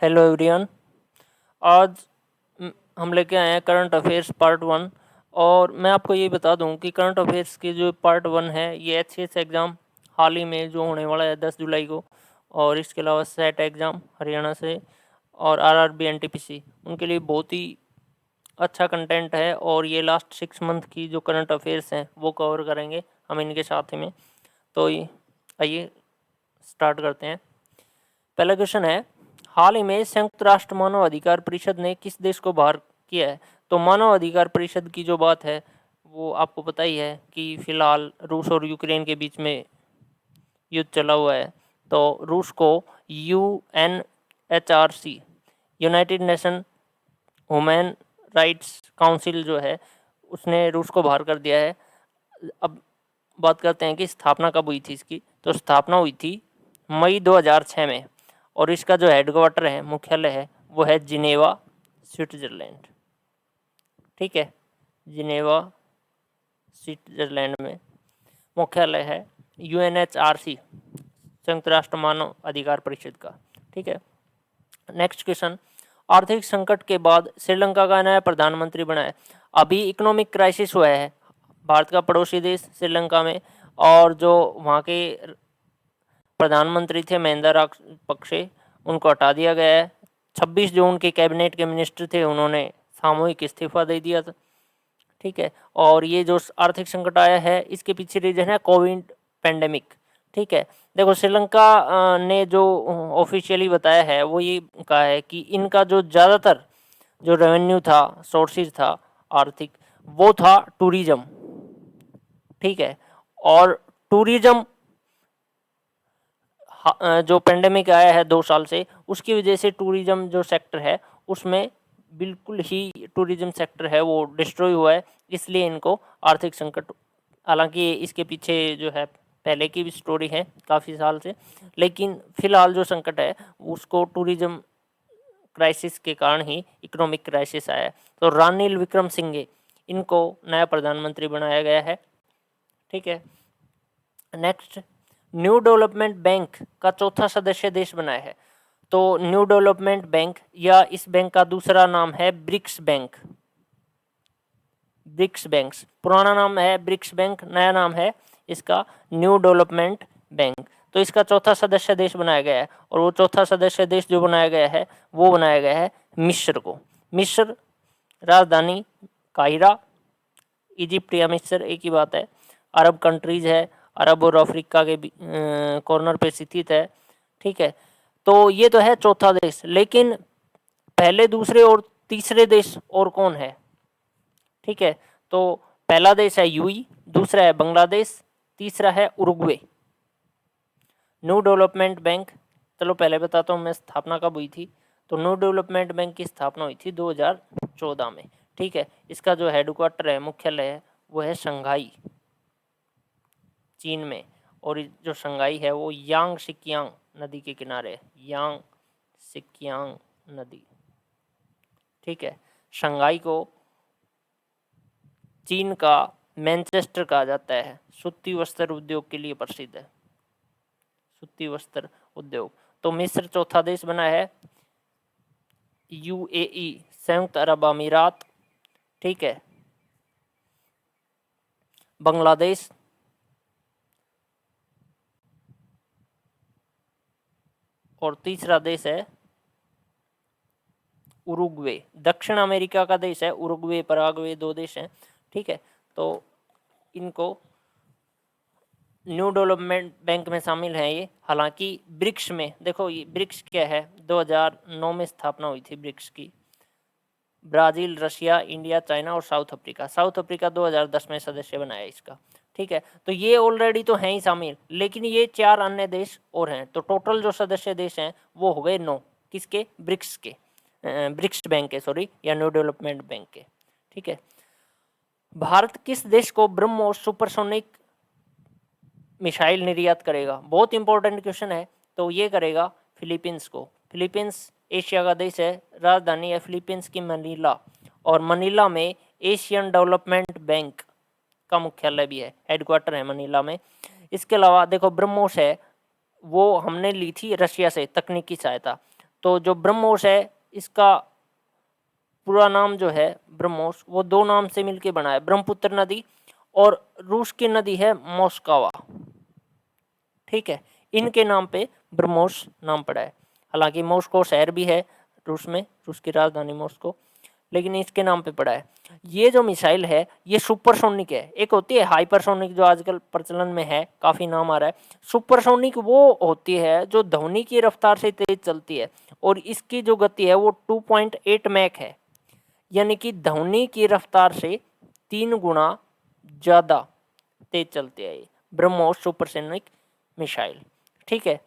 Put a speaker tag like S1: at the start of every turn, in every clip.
S1: Hello everyone. आज हम लेके आए हैं करंट अफेयर्स पार्ट 1। और मैं आपको ये बता दूं कि करंट अफेयर्स की जो पार्ट 1 है ये एचसीएस एग्ज़ाम हाल ही में जो होने वाला है 10 जुलाई को, और इसके अलावा सेट एग्ज़ाम हरियाणा से और आरआरबी एनटीपीसी उनके लिए बहुत ही अच्छा कंटेंट है। और ये लास्ट 6 मंथ की जो करंट अफेयर्स हैं वो कवर करेंगे हम इनके साथ ही में। तो आइए स्टार्ट करते हैं। पहला क्वेश्चन है, हाल ही में संयुक्त राष्ट्र मानव अधिकार परिषद ने किस देश को बाहर किया है? तो मानव अधिकार परिषद की जो बात है वो आपको पता ही है कि फिलहाल रूस और यूक्रेन के बीच में युद्ध चला हुआ है। तो रूस को UNHRC United nation human rights council जो है उसने रूस को बाहर कर दिया है। अब बात करते हैं कि स्थापना कब हुई थी इसकी। तो स्थापना हुई थी मई 2006 में, और इसका जो हेडक्वार्टर है, मुख्यालय है, वो है जिनेवा, स्विट्जरलैंड। ठीक है, जिनेवा स्विट्जरलैंड में मुख्यालय है UNHRC संयुक्त राष्ट्र मानव अधिकार परिषद का। ठीक है, नेक्स्ट क्वेश्चन, आर्थिक संकट के बाद श्रीलंका का नया प्रधानमंत्री बना है। अभी इकोनॉमिक क्राइसिस हुआ है भारत का पड़ोसी देश श्रीलंका में, और जो वहाँ के प्रधानमंत्री थे महिंदा राजपक्षे, उनको हटा दिया गया है। 26 जो उनके कैबिनेट के मिनिस्टर थे उन्होंने सामूहिक इस्तीफा दे दिया था। ठीक है, और ये जो आर्थिक संकट आया है इसके पीछे रीजन है कोविड पेंडेमिक। ठीक है, देखो श्रीलंका ने जो ऑफिशियली बताया है वो ये कहा है कि इनका जो ज़्यादातर जो रेवेन्यू था, सोर्सेज था आर्थिक, वो था टूरिज्म। ठीक है, और टूरिज्म जो पेंडेमिक आया है 2 साल से, उसकी वजह से टूरिज्म जो सेक्टर है उसमें बिल्कुल ही टूरिज्म सेक्टर है वो डिस्ट्रॉय हुआ है, इसलिए इनको आर्थिक संकट। हालांकि इसके पीछे जो है पहले की भी स्टोरी है काफ़ी साल से, लेकिन फिलहाल जो संकट है उसको टूरिज्म क्राइसिस के कारण ही इकोनॉमिक क्राइसिस आया है। तो रानिल विक्रमसिंघे इनको नया प्रधानमंत्री बनाया गया है। ठीक है, नेक्स्ट, न्यू डेवलपमेंट बैंक का चौथा सदस्य देश बना है। तो न्यू डेवलपमेंट बैंक या इस बैंक का दूसरा नाम है ब्रिक्स बैंक। ब्रिक्स बैंक पुराना नाम है ब्रिक्स बैंक, नया नाम है इसका न्यू डेवलपमेंट बैंक। तो इसका चौथा सदस्य देश बनाया गया है, और वो चौथा सदस्य देश जो बनाया गया है वो बनाया गया है मिस्र को। मिस्र, राजधानी काहिरा, इजिप्ट या मिस्र एक ही बात है। अरब कंट्रीज है, अरब और अफ्रीका के कॉर्नर पे स्थित है। ठीक है, तो ये तो है चौथा देश, लेकिन पहले, दूसरे और तीसरे देश और कौन है? ठीक है, तो पहला देश है यूई, दूसरा है बांग्लादेश, तीसरा है उरुग्वे। न्यू डेवलपमेंट बैंक, चलो पहले बताता हूँ मैं स्थापना कब हुई थी। तो न्यू डेवलपमेंट बैंक की स्थापना हुई थी 2014 में। ठीक है, इसका जो हेडक्वार्टर है, मुख्यालय है, वो है शंघाई, चीन में। और जो शंघाई है वो यांग सिकियांग नदी के किनारे है, यांग सिकियांग नदी। ठीक है, शंघाई को चीन का मैनचेस्टर कहा जाता है, सूती वस्त्र उद्योग के लिए प्रसिद्ध है, सूती वस्त्र उद्योग। तो मिस्र चौथा देश बना है, यूएई संयुक्त अरब अमीरात। ठीक है, बांग्लादेश, और तीसरा देश है उरुग्वे, दक्षिण अमेरिका का देश है उरुग्वे, पराग्वे, 2 देश हैं। ठीक है, तो इनको न्यू डेवलपमेंट बैंक में शामिल हैं ये। हालांकि ब्रिक्स में देखो, ये ब्रिक्स क्या है, 2009 में स्थापना हुई थी ब्रिक्स की। ब्राज़ील, रशिया, इंडिया, चाइना और साउथ अफ्रीका। साउथ अफ्रीका 2010 में सदस्य बनाया इसका। ठीक है, तो ये ऑलरेडी तो हैं ही शामिल, लेकिन ये 4 अन्य देश और हैं। तो टोटल जो सदस्य देश हैं वो हो गए 9। किसके? ब्रिक्स के, ब्रिक्स बैंक के, सॉरी, या न्यू डेवलपमेंट बैंक के। ठीक है, भारत किस देश को ब्रह्मोस सुपरसोनिक मिसाइल निर्यात करेगा? बहुत इंपॉर्टेंट क्वेश्चन है। तो ये करेगा फिलीपींस को। फिलीपींस एशिया का देश है, राजधानी है फिलीपींस की मनीला, और मनीला में एशियन डेवलपमेंट बैंक का मुख्यालय भी है, हेडक्वार्टर है मनीला में। इसके अलावा देखो ब्रह्मोस है, वो हमने ली थी रशिया से तकनीकी सहायता। तो जो ब्रह्मोस है इसका पूरा नाम जो है ब्रह्मोस, वो दो नाम से मिलके बना है, ब्रह्मपुत्र नदी और रूस की नदी है मोस्कवा। ठीक है, इनके नाम पे ब्रह्मोस नाम पड़ा है। हालांकि मॉस्को शहर भी है रूस में, रूस की राजधानी मॉस्को, लेकिन इसके नाम पे पड़ा है। ये जो मिसाइल है ये सुपरसोनिक है। एक होती है हाइपरसोनिक जो आजकल प्रचलन में है, काफ़ी नाम आ रहा है। सुपरसोनिक वो होती है जो ध्वनि की रफ्तार से तेज चलती है, और इसकी जो गति है वो 2.8 मैक है, यानी कि ध्वनि की रफ्तार से 3 गुना ज़्यादा तेज चलती है ये ब्रह्मोस सुपरसोनिक मिसाइल। ठीक है,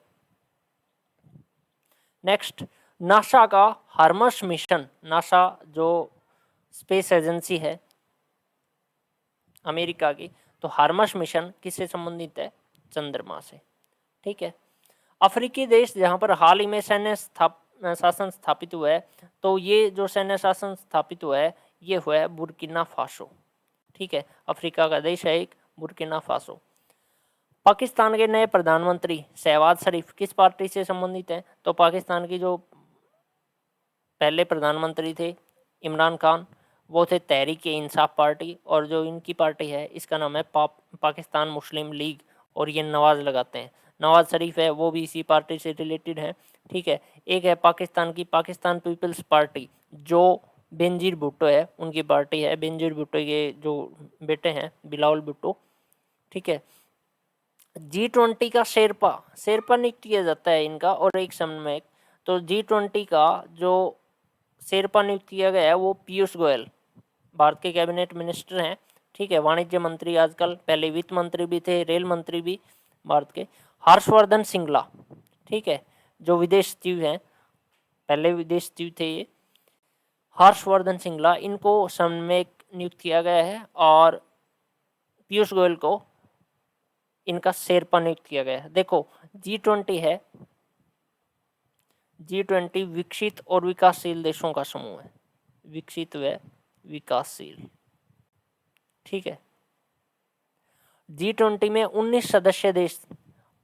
S1: नेक्स्ट, नासा का हार्मस मिशन। नासा जो स्पेस एजेंसी है अमेरिका की, तो हार्मस मिशन किससे संबंधित है? चंद्रमा से। ठीक है, अफ्रीकी देश जहां पर हाल ही में सैन्य शासन स्थापित हुआ है, तो ये जो सैन्य शासन स्थापित हुआ है ये हुआ है बुर्किना फासो। ठीक है, अफ्रीका का देश है एक बुर्किना फासो। पाकिस्तान के नए प्रधानमंत्री शहबाज शरीफ किस पार्टी से संबंधित हैं? तो पाकिस्तान की जो पहले प्रधानमंत्री थे इमरान खान, वो थे तहरीक ए इंसाफ पार्टी, और जो इनकी पार्टी है इसका नाम है पाकिस्तान मुस्लिम लीग, और ये नवाज लगाते हैं। नवाज शरीफ है वो भी इसी पार्टी से रिलेटेड है। ठीक है, एक है पाकिस्तान की पाकिस्तान पीपल्स पार्टी, जो बेनजीर भुट्टो है उनकी पार्टी है। बेनजीर भुट्टो के जो बेटे हैं बिलावल भुट्टो। ठीक है, G20 का शेरपा नियुक्त किया जाता है इनका, और एक समन्वयक। तो G20 का जो शेरपा नियुक्त किया गया है वो पीयूष गोयल, भारत के कैबिनेट मिनिस्टर हैं। ठीक है, वाणिज्य मंत्री आजकल, पहले वित्त मंत्री भी थे, रेल मंत्री भी भारत के। हर्षवर्धन सिंगला, ठीक है, जो विदेश सचिव हैं, पहले विदेश सचिव थे ये, हर्षवर्धन सिंगला, इनको समन्वयक नियुक्त किया गया है, और पीयूष गोयल को इनका शेरपा नियुक्त किया गया है। देखो G20 है, G20 विकसित और विकासशील देशों का समूह है, विकसित व विकासशील। ठीक है, G20 में 19 सदस्य देश,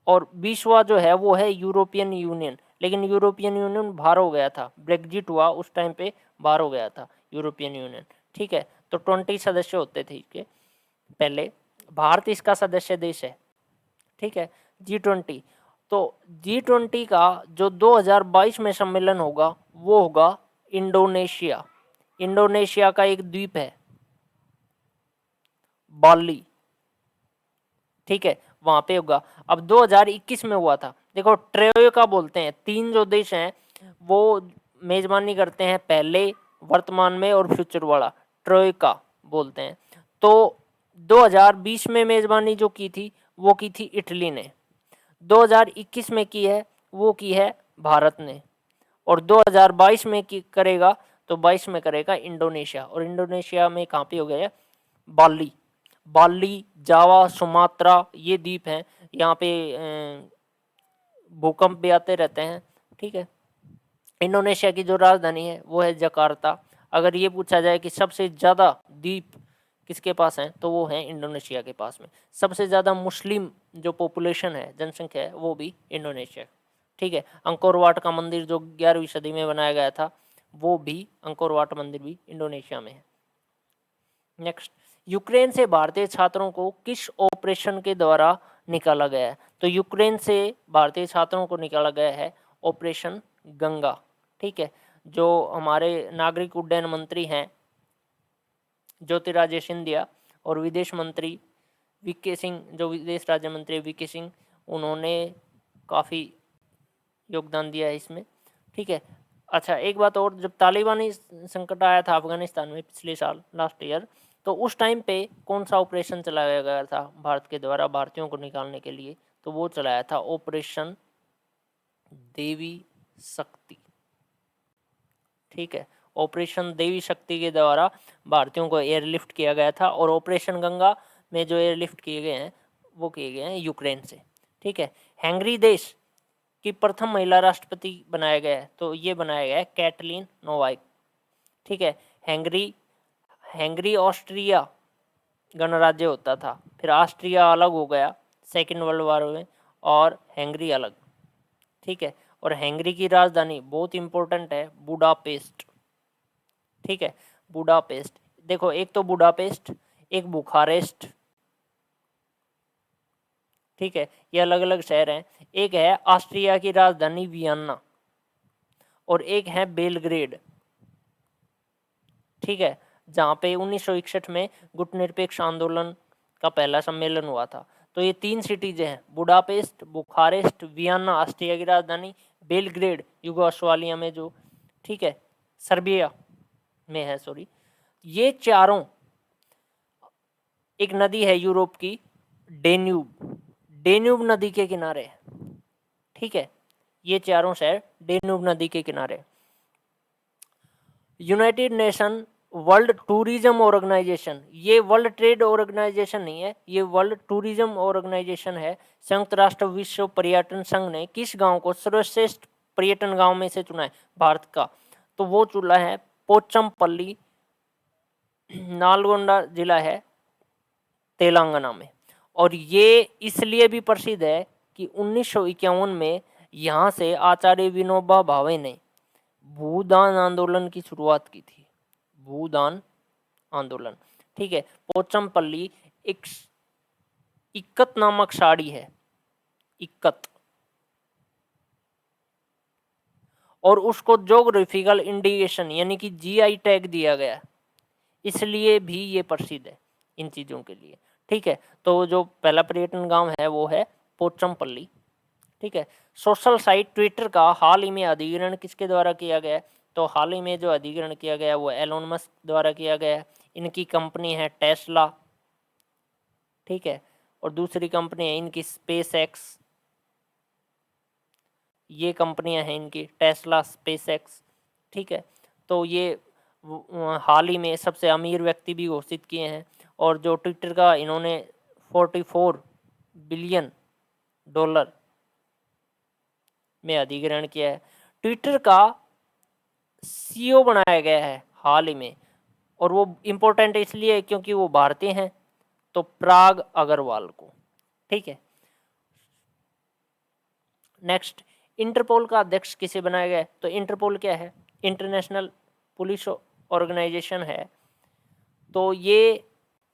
S1: और 20वां जो है वो है यूरोपियन यूनियन, लेकिन यूरोपियन यूनियन बाहर हो गया था, ब्रेग्जिट हुआ उस टाइम पे बाहर हो गया था यूरोपियन यूनियन। ठीक है, तो 20 सदस्य होते थे इसके पहले, भारत इसका सदस्य देश है। ठीक है, G20, तो G20 का जो 2022 में सम्मेलन होगा वो होगा इंडोनेशिया। इंडोनेशिया का एक द्वीप है बाली। ठीक है, वहां पे होगा। अब 2021 में हुआ था। देखो ट्रोइका बोलते हैं, 3 जो देश हैं वो मेजबानी करते हैं, पहले, वर्तमान में और फ्यूचर वाला, ट्रोइका बोलते हैं। तो 2020 में मेजबानी जो की थी वो की थी इटली ने, 2021 में की है वो की है भारत ने, और 2022 में की करेगा तो 22 में करेगा इंडोनेशिया। और इंडोनेशिया में कहाँ पे हो गया है? बाली। बाली, जावा, सुमात्रा, ये द्वीप हैं, यहाँ पे भूकंप भी आते रहते हैं। ठीक है, इंडोनेशिया की जो राजधानी है वो है जकार्ता। अगर ये पूछा जाए कि सबसे ज़्यादा द्वीप किसके पास हैं, तो वो है इंडोनेशिया के पास में। सबसे ज़्यादा मुस्लिम जो पॉपुलेशन है, जनसंख्या है, वो भी इंडोनेशिया। ठीक है, अंकोर वाट का मंदिर जो 11वीं सदी में बनाया गया था, वो भी अंकोर वाट मंदिर भी इंडोनेशिया में है। नेक्स्ट, यूक्रेन से भारतीय छात्रों को किस ऑपरेशन के द्वारा निकाला गया है? तो यूक्रेन से भारतीय छात्रों को निकाला गया है ऑपरेशन गंगा। ठीक है, जो हमारे नागरिक उड्डयन मंत्री हैं ज्योतिरादित्य सिंधिया, और विदेश मंत्री वीके सिंह, जो विदेश राज्य मंत्री वीके सिंह, उन्होंने काफ़ी योगदान दिया है इसमें। ठीक है, अच्छा एक बात और, जब तालिबानी संकट आया था अफगानिस्तान में पिछले साल, लास्ट ईयर, तो उस टाइम पे कौन सा ऑपरेशन चलाया गया था भारत के द्वारा भारतीयों को निकालने के लिए? तो वो चलाया था ऑपरेशन देवी शक्ति। ठीक है, ऑपरेशन देवी शक्ति के द्वारा भारतीयों को एयरलिफ्ट किया गया था, और ऑपरेशन गंगा में जो एयरलिफ्ट किए गए हैं वो किए गए हैं यूक्रेन से। ठीक है, हंगरी देश की प्रथम महिला राष्ट्रपति बनाया गया है, तो ये बनाया गया है कैटलीन नोवाक। ठीक है, हंगरी ऑस्ट्रिया गणराज्य होता था, फिर ऑस्ट्रिया अलग हो गया सेकेंड वर्ल्ड वॉर में, और हंगरी अलग। ठीक है, और हंगरी की राजधानी बहुत इंपॉर्टेंट है, बुडापेस्ट। ठीक है, बुडापेस्ट। देखो एक तो बुडापेस्ट, एक बुखारेस्ट। ठीक है, ये अलग अलग शहर हैं। एक है ऑस्ट्रिया की राजधानी वियना और एक है बेलग्रेड। ठीक है, जहाँ पे 1961 में गुटनिरपेक्ष आंदोलन का पहला सम्मेलन हुआ था। तो ये 3 सिटीज हैं, बुडापेस्ट, बुखारेस्ट, वियना ऑस्ट्रिया की राजधानी, बेलग्रेड युगोस्लाविया में जो, ठीक है, सर्बिया में है, सॉरी। ये चारों, एक नदी है यूरोप की, डेन्यूब, डेन्यूब नदी के किनारे। ठीक है, ये चारों शहर डेन्यूब नदी के किनारे। United Nation World Tourism Organization, ये वर्ल्ड ट्रेड ऑर्गेनाइजेशन नहीं है, ये वर्ल्ड टूरिज्म ऑर्गेनाइजेशन है। संयुक्त राष्ट्र विश्व पर्यटन संघ ने किस गांव को सर्वश्रेष्ठ पर्यटन गांव में से चुना है भारत का? तो वो चुना है पोचमपल्ली, नालगोंडा जिला है तेलंगाना में। और ये इसलिए भी प्रसिद्ध है कि 1951 में यहाँ से आचार्य विनोबा भावे ने भूदान आंदोलन की शुरुआत की थी, भूदान आंदोलन। ठीक है, पोचमपल्ली एक इक्कत नामक साड़ी है, इक्कत, और उसको जोग्राफिकल इंडिकेशन यानी कि जीआई टैग दिया गया, इसलिए भी ये प्रसिद्ध है इन चीज़ों के लिए। ठीक है, तो जो पहला पर्यटन गांव है वो है पोचमपल्ली। ठीक है, सोशल साइट ट्विटर का हाल ही में अधिग्रहण किसके द्वारा किया गया है? तो हाल ही में जो अधिग्रहण किया गया वो एलोन मस्क द्वारा किया गया है। इनकी कंपनी है टेस्ला। ठीक है, और दूसरी कंपनी है इनकी स्पेस एक्स। ये कंपनियां हैं इनकी, टेस्ला, स्पेस एक्स। ठीक है, तो ये हाल ही में सबसे अमीर व्यक्ति भी घोषित किए हैं। और जो ट्विटर का इन्होंने 44 बिलियन डॉलर में अधिग्रहण किया है। ट्विटर का सीईओ बनाया गया है हाल ही में, और वो इम्पोर्टेंट इसलिए क्योंकि वो भारतीय हैं, तो पराग अग्रवाल को। ठीक है, नेक्स्ट, इंटरपोल का अध्यक्ष किसे बनाया गया है? तो इंटरपोल क्या है? इंटरनेशनल पुलिस ऑर्गेनाइजेशन है। तो ये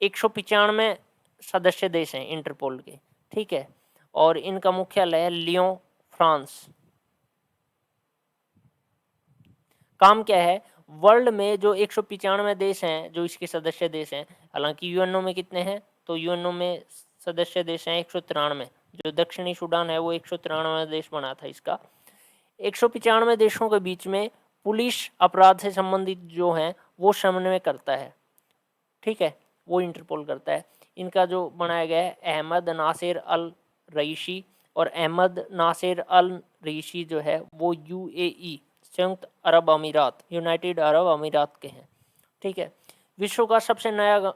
S1: 195 सदस्य देश हैं इंटरपोल के। ठीक है, और इनका मुख्यालय है लियोन, फ्रांस। काम क्या है? वर्ल्ड में जो 195 देश हैं जो इसके सदस्य देश हैं, हालांकि यूएनओ में कितने हैं? तो यूएनओ में सदस्य देश हैं 193। जो दक्षिणी सूडान है वो 193 देश बना था इसका। 195 देशों के बीच में पुलिस अपराध से संबंधित जो हैं वो समन्वय करता है। ठीक है, वो इंटरपोल करता है। इनका जो बनाया गया है अहमद नासिर अल रईसी, और अहमद नासिर अल रईसी जो है वो यूएई, संयुक्त अरब अमीरात, यूनाइटेड अरब अमीरात के हैं। ठीक है, विश्व का सबसे नया,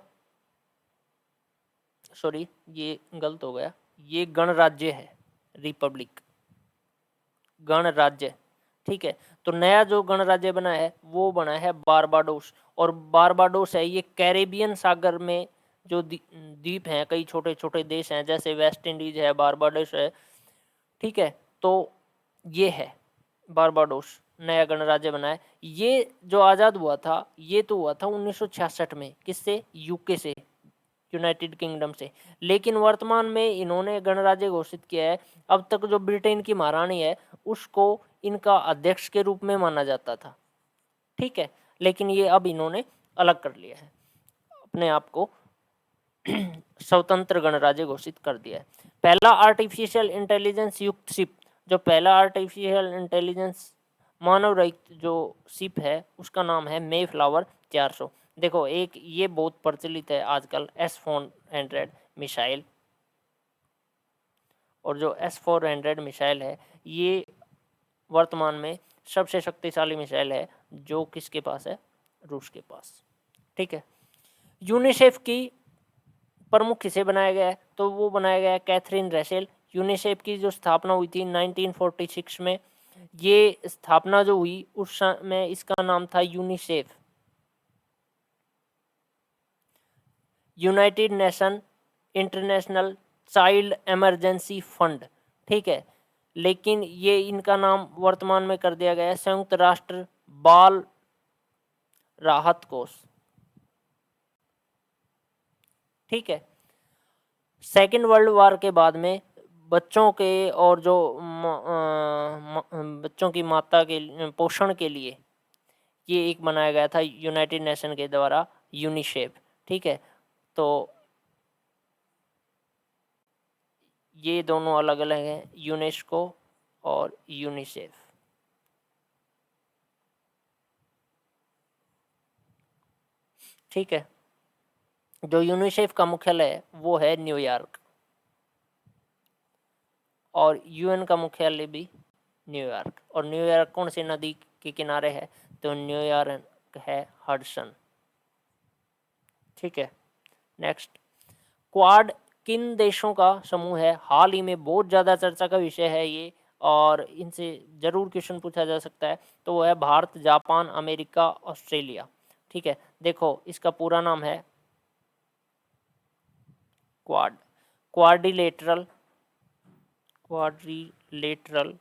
S1: सॉरी ये गलत हो गया, ये गणराज्य है, रिपब्लिक, गणराज्य। ठीक है, तो नया जो गणराज्य बना है वो बना है बारबाडोस। और बारबाडोस है ये कैरेबियन सागर में जो द्वीप हैं, कई छोटे छोटे देश हैं, जैसे वेस्ट इंडीज है, बारबाडोस है। ठीक है, तो ये है बारबाडोस, नया गणराज्य बना है। ये जो आज़ाद हुआ था ये तो हुआ था 1966 में, किससे? यूके से, यूनाइटेड किंगडम से। लेकिन वर्तमान में इन्होंने गणराज्य घोषित किया है। अब तक जो ब्रिटेन की महारानी है उसको इनका अध्यक्ष के रूप में माना जाता था। ठीक है, लेकिन ये अब इन्होंने अलग कर लिया है, अपने आप को स्वतंत्र गणराज्य घोषित कर दिया है। पहला आर्टिफिशियल इंटेलिजेंस युक्त शिप, जो पहला आर्टिफिशियल इंटेलिजेंस मानव रहित जो शिप है उसका नाम है मे फ्लावर 400। देखो एक ये बहुत प्रचलित है आजकल, S-400 मिसाइल। और जो S-400 मिसाइल है ये वर्तमान में सबसे शक्तिशाली मिसाइल है, जो किसके पास है? रूस के पास। ठीक है, यूनिसेफ की प्रमुख किसे बनाया गया है? तो वो बनाया गया है कैथरीन रेसेल। यूनिसेफ की जो स्थापना हुई थी 1946 में, ये स्थापना जो हुई उस समय इसका नाम था UNICEF, United nation international child emergency fund. ठीक है, लेकिन ये इनका नाम वर्तमान में कर दिया गया है संयुक्त राष्ट्र बाल राहत कोष। ठीक है। सेकेंड वर्ल्ड वॉर के बाद में बच्चों के और जो बच्चों की माता के पोषण के लिए ये एक बनाया गया था यूनाइटेड नेशन के द्वारा, यूनिसेफ। ठीक है। तो ये दोनों अलग अलग हैं, यूनेस्को और यूनिसेफ। ठीक है। जो यूनिसेफ का मुख्यालय है वो है न्यूयॉर्क, और यूएन का मुख्यालय भी न्यूयॉर्क। और न्यूयॉर्क कौन सी नदी के किनारे है? तो न्यूयॉर्क है हडसन। ठीक है। नेक्स्ट, क्वाड किन देशों का समूह है? हाल ही में बहुत ज़्यादा चर्चा का विषय है ये, और इनसे ज़रूर क्वेश्चन पूछा जा सकता है। तो वो है भारत, जापान, अमेरिका, ऑस्ट्रेलिया। ठीक है। देखो, इसका पूरा नाम है Quad, Quadrilateral Quadrilateral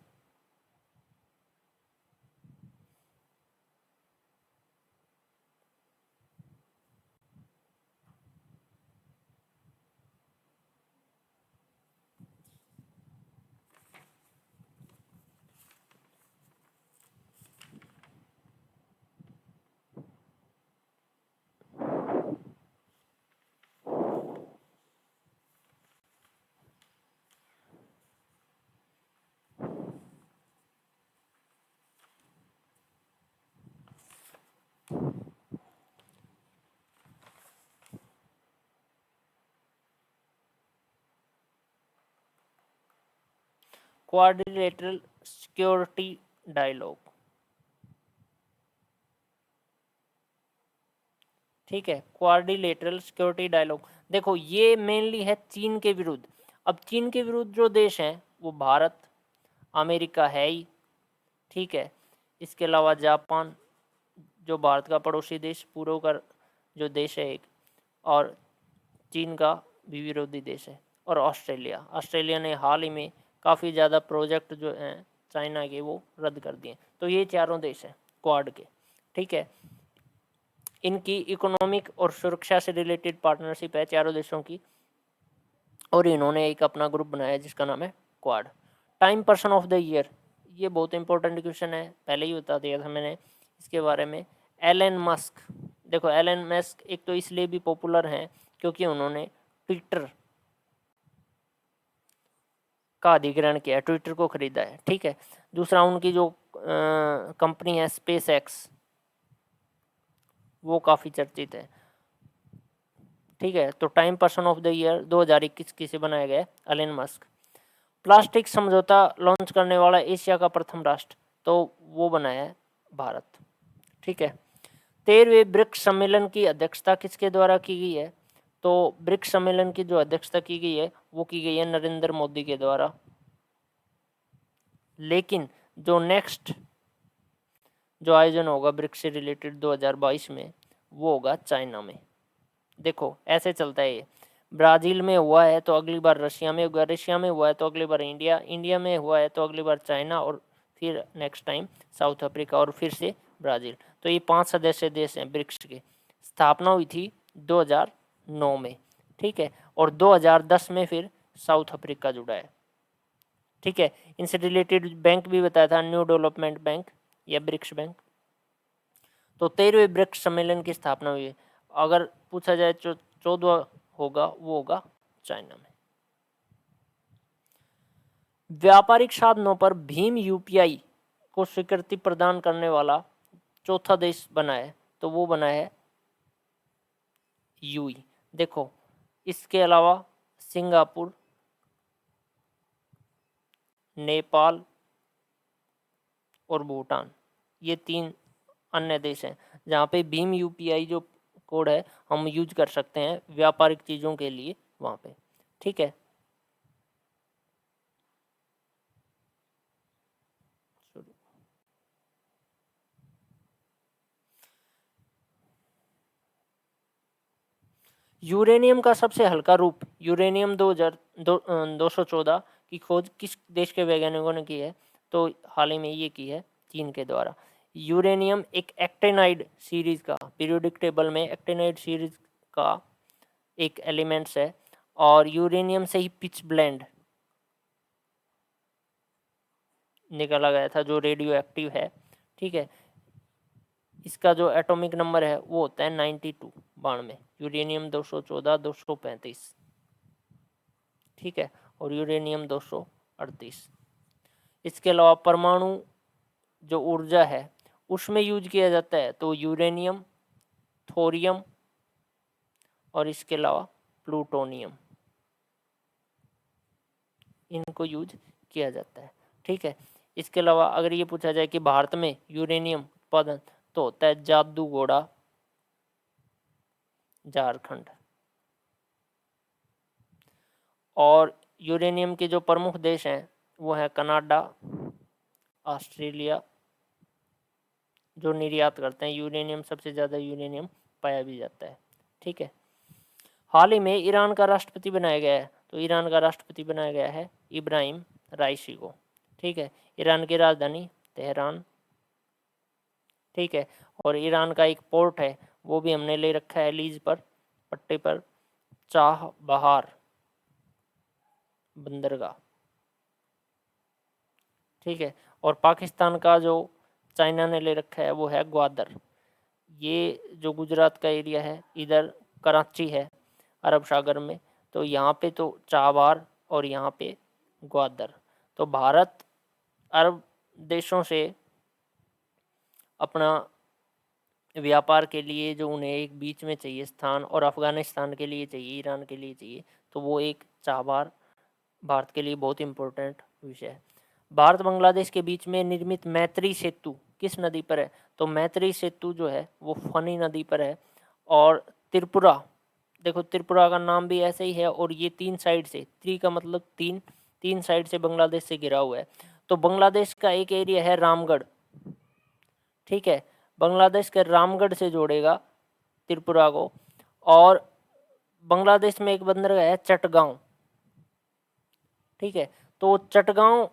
S1: Quadrilateral Security Dialogue. ठीक है। क्वाड्रिलेटरल सिक्योरिटी डायलॉग, देखो ये मेनली है चीन के विरुद्ध। अब चीन के विरुद्ध जो देश हैं वो भारत, अमेरिका है ही। ठीक है। इसके अलावा जापान, जो भारत का पड़ोसी देश, पूर्व का जो देश है एक, और चीन का भी विरोधी देश है, और ऑस्ट्रेलिया। ऑस्ट्रेलिया ने हाल ही में काफ़ी ज़्यादा प्रोजेक्ट जो हैं चाइना के वो रद्द कर दिए। तो ये चारों देश हैं क्वाड के। ठीक है। इनकी इकोनॉमिक और सुरक्षा से रिलेटेड पार्टनरशिप है चारों देशों की, और इन्होंने एक अपना ग्रुप बनाया जिसका नाम है quad. Time Person of the year, ये बहुत इंपॉर्टेंट क्वेश्चन है, पहले ही बता दिया था मैंने इसके बारे में। Elon Musk. देखो, एलन मस्क एक तो इसलिए भी पॉपुलर हैं क्योंकि उन्होंने ट्विटर का अधिग्रहण किया है, ट्विटर को खरीदा है। ठीक है। दूसरा, उनकी जो कंपनी है स्पेस एक्स, वो काफ़ी चर्चित है। ठीक है। तो Time Person of the Year 2021 किसे बनाया गया? Elon Musk. प्लास्टिक समझौता लॉन्च करने वाला एशिया का प्रथम राष्ट्र, तो वो बनाया है भारत। ठीक है। 13वें ब्रिक्स सम्मेलन की अध्यक्षता किसके द्वारा की गई है? तो ब्रिक्स सम्मेलन की जो अध्यक्षता की गई है वो की गई है नरेंद्र मोदी के द्वारा। लेकिन जो नेक्स्ट जो आयोजन होगा ब्रिक्स से रिलेटेड 2022 में, वो होगा चाइना में। देखो ऐसे चलता है ये, ब्राज़ील में हुआ है तो अगली बार रशिया में होगा, रशिया में हुआ है तो अगली बार इंडिया, इंडिया में हुआ है तो अगली बार चाइना, और फिर नेक्स्ट टाइम साउथ अफ्रीका, और फिर से ब्राज़ील। तो ये 5 सदस्य देश हैं ब्रिक्स के। स्थापना हुई थी 2009 में। ठीक है। और 2010 में फिर साउथ अफ्रीका जुड़ा है। ठीक है। इनसे रिलेटेड बैंक भी बताया था, न्यू डेवलपमेंट बैंक या ब्रिक्स बैंक। तो 13वें ब्रिक्स सम्मेलन की स्थापना हुई है। अगर पूछा जाए जो 14वां होगा वो होगा चाइना में। व्यापारिक साधनों पर भीम यूपीआई को स्वीकृति प्रदान करने वाला चौथा देश बना है, तो वो बना है यूई। देखो, इसके अलावा सिंगापुर, नेपाल और भूटान, ये 3 अन्य देश हैं जहाँ पे भीम यूपीआई जो कोड है हम यूज कर सकते हैं व्यापारिक चीज़ों के लिए वहाँ पे। ठीक है। यूरेनियम का सबसे हल्का रूप यूरेनियम 214 की खोज किस देश के वैज्ञानिकों ने की है? तो हाल ही में ये की है चीन के द्वारा। यूरेनियम एक एक्टेनाइड सीरीज का, पीरियोडिक टेबल में एक्टेनाइड सीरीज का एक एलिमेंट्स है, और यूरेनियम से ही पिच ब्लेंड निकाला गया था जो रेडियो एक्टिव है। ठीक है, इसका जो एटॉमिक नंबर है वो होता है 92, 92, यूरेनियम 214, 235। ठीक है, और यूरेनियम 238। इसके अलावा परमाणु जो ऊर्जा है उसमें यूज किया जाता है तो यूरेनियम, थोरियम और इसके अलावा प्लूटोनियम, इनको यूज किया जाता है। ठीक है, इसके अलावा अगर ये पूछा जाए कि भारत में यूरेनियम उत्पादन, तो होता है जादूगोड़ा, झारखंड। और यूरेनियम के जो प्रमुख देश हैं वो है कनाडा, ऑस्ट्रेलिया, जो निर्यात करते हैं यूरेनियम, सबसे ज़्यादा यूरेनियम पाया भी जाता है। ठीक है, हाल ही में ईरान का राष्ट्रपति बनाया गया है, तो ईरान का राष्ट्रपति बनाया गया है इब्राहिम राइसी को। ठीक है, ईरान की राजधानी तेहरान। ठीक है, और ईरान का एक पोर्ट है वो भी हमने ले रखा है लीज पर, पट्टे पर, चाह बहार बंदरगाह। ठीक है, और पाकिस्तान का जो चाइना ने ले रखा है वो है ग्वादर। ये जो गुजरात का एरिया है, इधर कराची है अरब सागर में, तो यहाँ पे तो चाबार और यहाँ पे ग्वादर। तो भारत अरब देशों से अपना व्यापार के लिए जो उन्हें एक बीच में चाहिए स्थान, और अफगानिस्तान के लिए चाहिए, ईरान के लिए चाहिए, तो वो एक चाबार भारत के लिए बहुत इम्पोर्टेंट विषय है। भारत बांग्लादेश के बीच में निर्मित मैत्री सेतु किस नदी पर है? तो मैत्री सेतु जो है वो फनी नदी पर है। और त्रिपुरा, देखो त्रिपुरा का नाम भी ऐसे ही है, और ये 3 साइड से, त्रि का मतलब 3, 3 साइड से बांग्लादेश से घिरा हुआ है। तो बांग्लादेश का एक एरिया है रामगढ़। ठीक है, बांग्लादेश के रामगढ़ से जोड़ेगा त्रिपुरा को। और बांग्लादेश में एक बंदरगाह है चटगांव। ठीक है, तो चटगांव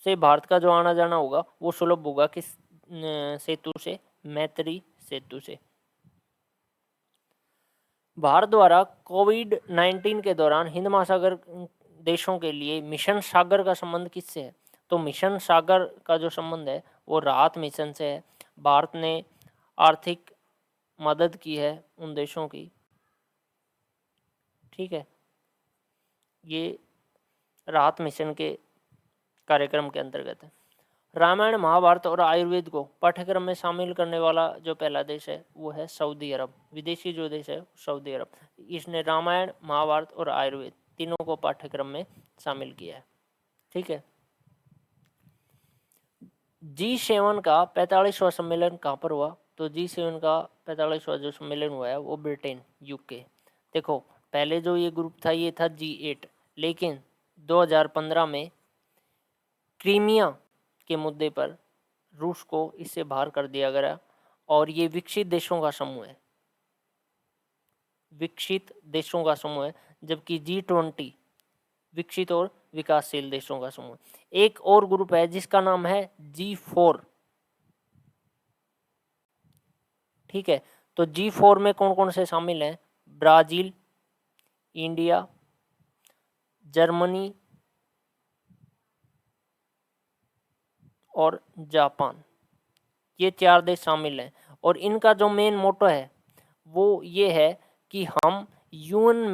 S1: से भारत का जो आना जाना होगा वो सुलभ होगा किस सेतु से? मैत्री सेतु से। भारत द्वारा कोविड-19 के दौरान हिंद महासागर देशों के लिए मिशन सागर का संबंध किससे है? तो मिशन सागर का जो संबंध है वो राहत मिशन से है। भारत ने आर्थिक मदद की है उन देशों की। ठीक है, ये राहत मिशन के कार्यक्रम के अंतर्गत है। रामायण, महाभारत और आयुर्वेद को पाठ्यक्रम में शामिल करने वाला जो पहला देश है वो है सऊदी अरब। विदेशी जो देश है सऊदी अरब, इसने रामायण, महाभारत और आयुर्वेद तीनों को पाठ्यक्रम में शामिल किया है। ठीक है, G7 का 45वां सम्मेलन कहाँ पर हुआ? तो G7 का 45वां जो सम्मेलन हुआ है वो ब्रिटेन, यूके। देखो पहले जो ये ग्रुप था ये था G8, लेकिन 2015 में क्रीमिया के मुद्दे पर रूस को इससे बाहर कर दिया गया, और ये विकसित देशों का समूह है, विकसित देशों का समूह है, जबकि G20 विकसित और विकासशील देशों का समूह। एक और ग्रुप है जिसका नाम है G4। ठीक है, तो G4 में कौन कौन से शामिल हैं? ब्राजील, इंडिया, जर्मनी और जापान, ये 4 देश शामिल हैं। और इनका जो मेन मोटो है वो ये है कि हम यूएन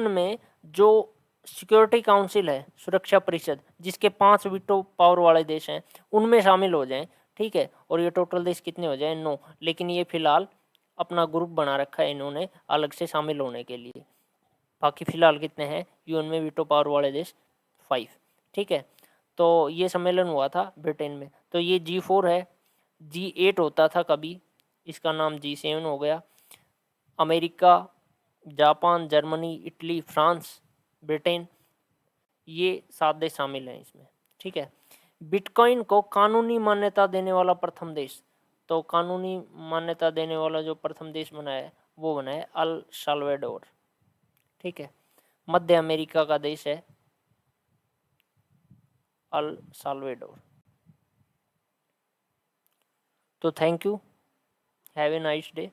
S1: में जो सिक्योरिटी काउंसिल है, सुरक्षा परिषद, जिसके 5 वीटो पावर वाले देश हैं, उनमें शामिल हो जाएं। ठीक है, और ये टोटल देश कितने हो जाएं? 9, लेकिन ये फिलहाल अपना ग्रुप बना रखा है इन्होंने अलग से शामिल होने के लिए। बाकी फिलहाल कितने हैं यूएन में वीटो पावर वाले देश? 5। ठीक है, तो ये सम्मेलन हुआ था ब्रिटेन में। तो ये G4 है। G8 होता था कभी, इसका नाम G7 हो गया। America, Japan, Germany, Italy, France, Britain, ये 7 देश शामिल हैं इसमें। ठीक है, बिटकॉइन को कानूनी मान्यता देने वाला प्रथम देश, तो कानूनी मान्यता देने वाला जो प्रथम देश बना है वो बना है अल साल्वाडोर। ठीक है। मध्य अमेरिका का देश है अल साल्वाडोर। तो thank you, have a nice day.